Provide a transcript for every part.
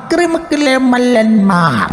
അക്രമിക്കിലെ മല്ലന്മാർ.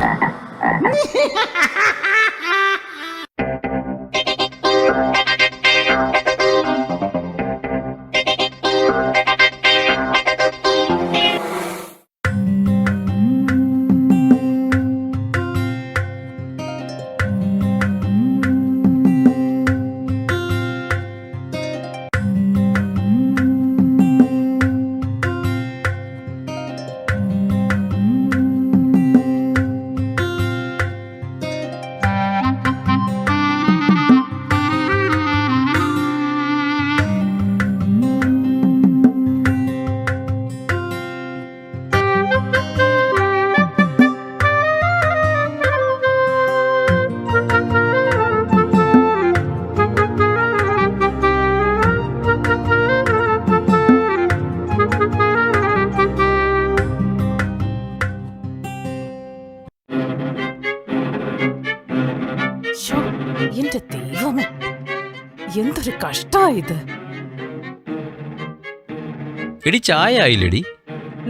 എന്റെ ദൈവമേ, എന്തൊരു കഷ്ടായത്. എടി ചായ ആയില്ലടി.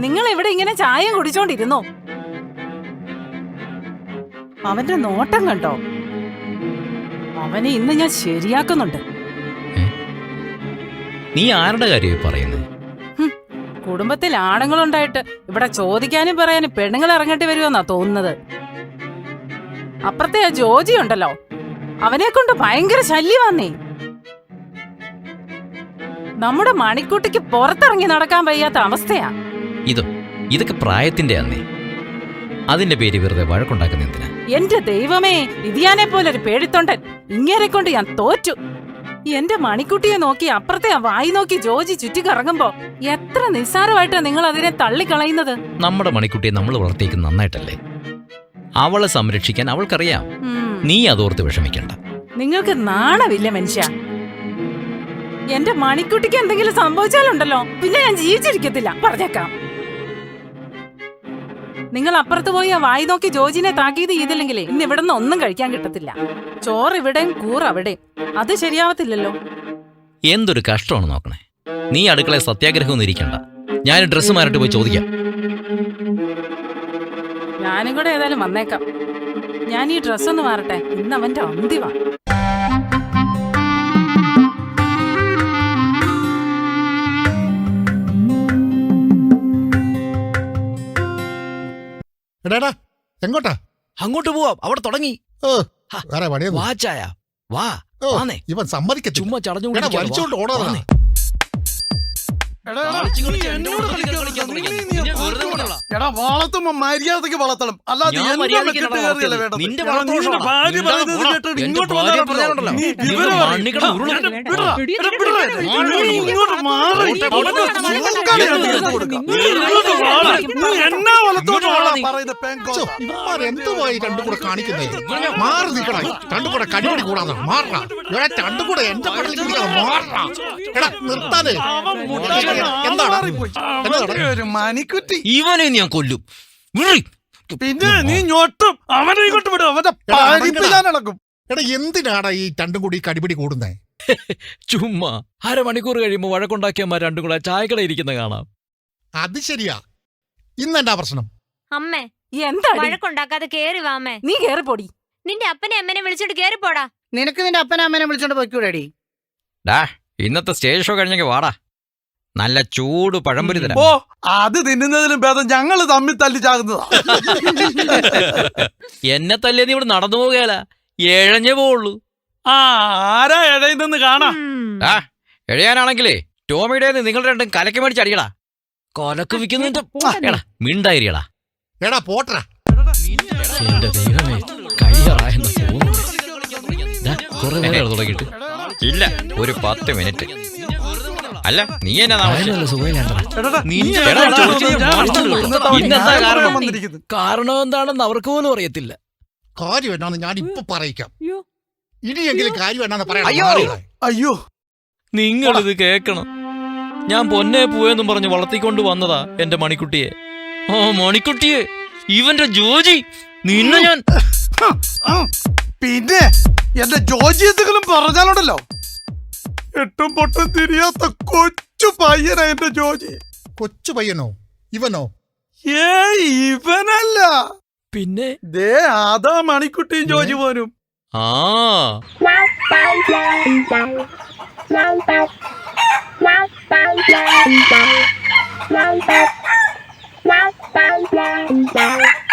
നിങ്ങൾ ഇവിടെ ഇങ്ങനെ ചായ കുടിച്ചോണ്ടിരുന്നോ? അവന്റെ നോട്ടം കണ്ടോ? അവനെ ഇന്ന് ഞാൻ ശരിയാക്കുന്നുണ്ട്. നീ ആരുടെ കാര്യമായി പറയുന്നത്? കുടുംബത്തിൽ ആണുങ്ങളുണ്ടായിട്ട് ഇവിടെ ചോദിക്കാനും പറയാനും പെണ്ണുങ്ങൾ ഇറങ്ങേണ്ടി വരുമെന്നാ തോന്നുന്നത്. അപ്പുറത്തെ ആ ജോജി ഉണ്ടല്ലോ, അവനെ കൊണ്ട് ഭയങ്കര ശല്യമാന്നേ. നമ്മുടെ മണിക്കുട്ടിക്ക് പുറത്തിറങ്ങി നടക്കാൻ വയ്യാത്ത അവസ്ഥയാ. ഇതൊക്കെ പ്രായത്തിന്റെ അന്നേ. അതിന്റെ പേര് വെറുതെ വഴക്കുണ്ടാക്കുന്ന എന്തിനാ? എന്റെ ദൈവമേ, ഇതിയാനെ പോലെ ഒരു പേടിത്തൊണ്ടൻ. ഇങ്ങനെ കൊണ്ട് ഞാൻ തോറ്റു. എന്റെ മണിക്കുട്ടിയെ നോക്കി അപ്പുറത്തെ ആ വായി നോക്കി ജോജി ചുറ്റിക്കറങ്ങുമ്പോ എത്ര നിസ്സാരമായിട്ടാ നിങ്ങൾ അതിനെ തള്ളിക്കളയുന്നത്. നമ്മുടെ മണിക്കുട്ടിയെ നമ്മൾ വളർത്തിയേക്കുന്നത് നന്നായിട്ടല്ലേ? അവളെ സംരക്ഷിക്കാൻ അവൾക്കറിയാം. നീ അതോർത്ത് വിഷമിക്കണ്ട. നിങ്ങൾക്ക് നാണമില്ല മനുഷ്യ. എന്റെ മണിക്കുട്ടിക്ക് എന്തെങ്കിലും സംഭവിച്ചാലുണ്ടല്ലോ പിന്നെ ഞാൻ ജീവിച്ചിരിക്കത്തില്ല, പറഞ്ഞേക്കാം. നിങ്ങൾ അപ്പുറത്ത് പോയി ആ വായി നോക്കി ജോജിനെ താക്കീത് ചെയ്തില്ലെങ്കിലേ ഇന്ന് ഇവിടുന്ന് ഒന്നും കഴിക്കാൻ കിട്ടത്തില്ല. ചോറ് ഇവിടെയും കൂറ് അവിടെയും. അത് ശരിയാവത്തില്ലല്ലോ. എന്തൊരു കഷ്ടമാണ് നോക്കണേ. നീ അടുക്കള സത്യാഗ്രഹം ഒന്നും ഇരിക്കണ്ട. ഞാൻ ഡ്രസ്സ് മാറിട്ട് പോയി ചോദിക്കാം. ഞാനും കൂടെ ഏതായാലും വന്നേക്കാം. ഞാൻ ഈ ഡ്രസ്സൊന്ന് മാറട്ടെ. ഇന്ന് അവന്റെ അന്തിവാ. എങ്ങോട്ടാ? അങ്ങോട്ട് പോവാം. അവിടെ തുടങ്ങി. വാ ചായ വാ. ഇവൻ സമ്മതിക്കത്തില്ല. ചുമ്മാ ചടഞ്ഞു വലിച്ചോണ്ട് ഓടാതെ. വളർത്തുമ്പോ മര്യാദക്ക് വളർത്തണം, അല്ലാതെ എന്തുമായി രണ്ടും കൂടെ കാണിക്കുന്നേ? മാറി നിൽക്കണ. രണ്ടും കൂടെ കടിപടി കൂടാതെ മാറാ. രണ്ടും കൂടെ എന്റെ മാറാ. എടാ നിർത്താതെ. മണിക്കുട്ടി ഇവനെ ഞാൻ കൊല്ലും. പിന്നെ നീ ഞൊട്ടും. അവനെ ഇങ്ങോട്ട് വിടും. അവന്റെ പരിപ്പിലാനടക്കും. എടാ എന്തിനാടാ ഈ രണ്ടും കൂടി കടിപിടി കൂടുന്നേ? ചുമ്മാ അരമണിക്കൂർ കഴിയുമ്പോ വഴക്കുണ്ടാക്കിയമ്മ രണ്ടും കൂടെ ചായക്കട ഇരിക്കുന്ന കാണാം. അത് ശരിയാ. ഇന്നെന്താ പ്രശ്നം? അമ്മേ എന്താ വഴക്കുണ്ടാക്കാതെ കേറി വാമേ. നീ കേറിപ്പോടി. നിന്റെ അപ്പനെ അമ്മനെ വിളിച്ചോണ്ട് കേറിപ്പോടാ. നിനക്ക് നിന്റെ അപ്പനെ അമ്മനെ വിളിച്ചോണ്ട് പോയിക്കൂടി. ഇന്നത്തെ സ്റ്റേജ് ഷോ കഴിഞ്ഞെങ്കിൽ വാടാ. നല്ല ചൂട് പഴംപൊരി തരാം. ഓ, അത് തിന്നുന്നതിലും ഭേദം ഞങ്ങള് തമ്മിൽ തല്ലി ചാകുന്നതാ. എന്നെ തല്ലിയത് ഇവിടെ നടന്നു പോകുകയല്ല, എഴഞ്ഞേ പോവുള്ളൂ. ആരാ എഴയുന്നെന്ന് കാണാം. എഴയാനാണെങ്കിലേ ടോമിയുടെ നിങ്ങൾ രണ്ടും കലക്ക് മേടിച്ച് അടിയടാ. കൊലക്ക് വിൽക്കുന്നതിന്റെ മിണ്ടായിരിക്കടാ. എടാ പോട്ടറാ. എന്റെ ദൈവമേ, കഴിയാറായെന്ന് തോന്നുന്നു. തുടങ്ങിയിട്ട് ഇല്ല, ഒരു 10 മിനിറ്റ്. അല്ല നീ എന്നാ കാരണം എന്താണെന്ന് അവർക്ക് പോലും അറിയത്തില്ല. കാര്യം എന്നാന്ന് ഞാൻ ഇപ്പൊ പറയിക്കാം. ഇനിയെങ്കിലും കാര്യം എന്നാന്ന് പറയാം. അയ്യോ, നിങ്ങളിത് കേക്കണം. ഞാൻ പൊന്നെ പൂവെന്നും പറഞ്ഞ് വളർത്തിക്കൊണ്ട് വന്നതാ എന്റെ മണിക്കുട്ടിയെ. ഓ മണിക്കുട്ടിയെ, ഇവന്റെ ജോജി നിന്നെ ഞാൻ. പിന്നെ എന്റെ ജോജി എന്തെങ്കിലും പറഞ്ഞാലുണ്ടല്ലോ, എട്ടും പൊട്ടും തിരിയാത്ത കൊച്ചു പയ്യനാ എന്റെ ജോജി. കൊച്ചു പയ്യനോ? ഇവനോ? ഇവനല്ല, പിന്നെ ദേ അതാ മണിക്കുട്ടിയും ജോജി പോനും. ആ Wow.